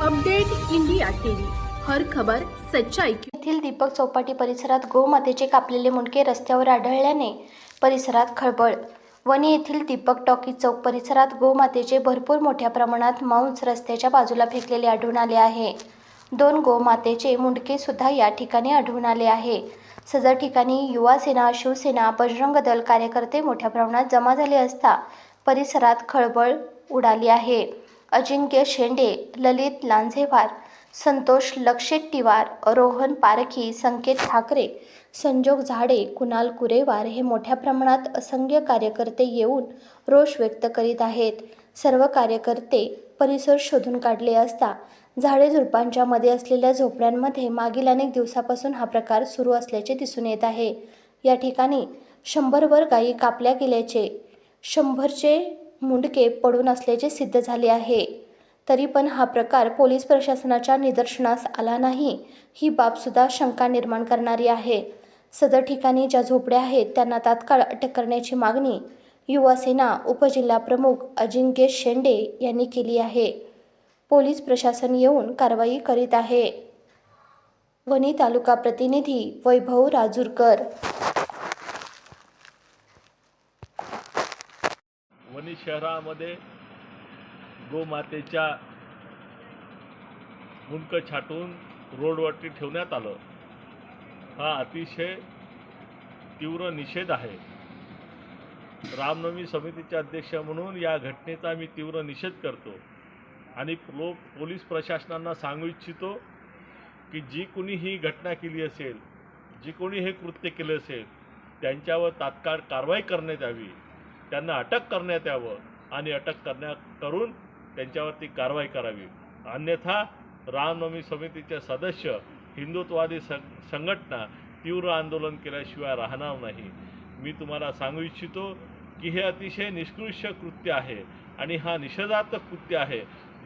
Update India TV, हर खबर सच्चाई की। येथील दीपक चौपाटी परिसरात गोमातेचे कापलेले मुंडके रस्त्यावर आढळल्याने परिसरात खळबळ। वणी येथील दीपक टॉकीज चौक परिसरात गोमातेचे भरपूर मोठ्या प्रमाणात मांस रस्त्याच्या बाजूला फेकलेले आढळून आले आहे। 2 गोमातेचे मुंडके सुद्धा या ठिकाणी आढळून आले आहे। सदर ठिकाणी युवा सेना, शिवसेना, बजरंग दल कार्यकर्ते मोठ्या प्रमाणात जमा झाले असता परिसरात खळबळ उडाली आहे। अजिंक्य शेंडे, ललित लांजेवार, संतोष लक्षेट्टीवार, रोहन पारखी, संकेत ठाकरे, संजोग झाडे, कुणाल कुरेवार हे मोठ्या प्रमाणात असंख्य कार्यकर्ते येऊन रोष व्यक्त करीत आहेत। सर्व कार्यकर्ते परिसर शोधून काढले असता झाडे झुडपांच्या मध्ये असलेल्या झोपड्यांमध्ये मागील अनेक दिवसापासून हा प्रकार सुरू असल्याचे दिसून येत आहे। या ठिकाणी 100वर गायी कापल्या गेल्याचे, 100चे मुंडके पडून असल्याचे सिद्ध झाले आहे। तरी पण हा प्रकार पोलीस प्रशासनाच्या निदर्शनास आला नाही, ही बाबसुद्धा शंका निर्माण करणारी आहे। सदर ठिकाणी ज्या झोपड्या आहेत त्यांना तात्काळ अटक करण्याची मागणी युवा सेना उपजिल्हाप्रमुख अजिंक्य शेंडे यांनी केली आहे। पोलीस प्रशासन येऊन कारवाई करीत आहे। वणी तालुका प्रतिनिधी वैभव राजूरकर। वणी शहरामध्ये गोमातेच्या मुंडकं छाटून रोडवरती ठेवण्यात आलं, हा अतिशय तीव्र निषेध आहे। रामनवमी समितीचे अध्यक्ष म्हणून या घटनेचा मी तीव्र निषेध करतो आणि पोलीस प्रशासनाला सांगू इच्छितो की जी कोणी ही घटना केली असेल, जी कोणी हे कृत्य केलं असेल त्यांच्यावर तात्काळ कारवाई करण्यात यावी, त्यांना अटक करण्यात यावं आणि अटक करून त्यांच्यावरती कारवाई करावी। अन्यथा रामनवमी समितीचे सदस्य, हिंदुत्ववादी संघटना तीव्र आंदोलन केल्याशिवाय राहणार नाही। मी तुम्हाला सांगू इच्छितो की हे अतिशय निष्कृष्य कृत्य आहे आणि हा निषेधार्थ कृत्य आहे।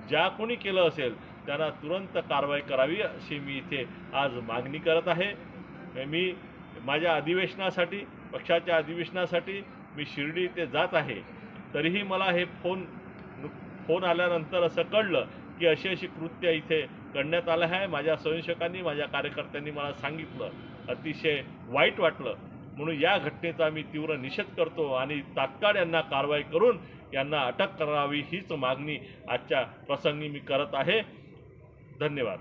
ज्या कोणी केलं असेल त्यांना तुरंत कारवाई करावी अशी मी इथे आज मागणी करत आहे। मी माझ्या अधिवेशनासाठी, पक्षाच्या अधिवेशनासाठी मी शिर्डी इथे जात आहे, तरीही मला हे फोन आल्यानंतर असं कळलं की अशी कृत्य इथे करण्यात आलं आहे। माझ्या स्वयंसेवकांनी, माझ्या कार्यकर्त्यांनी मला सांगितलं, अतिशय वाईट वाटलं। म्हणून या घटनेचा मी तीव्र निषेध करतो आणि तात्काळ यांना कारवाई करून यांना अटक करावी हीच मागणी आजच्या प्रसंगी मी करत आहे। धन्यवाद।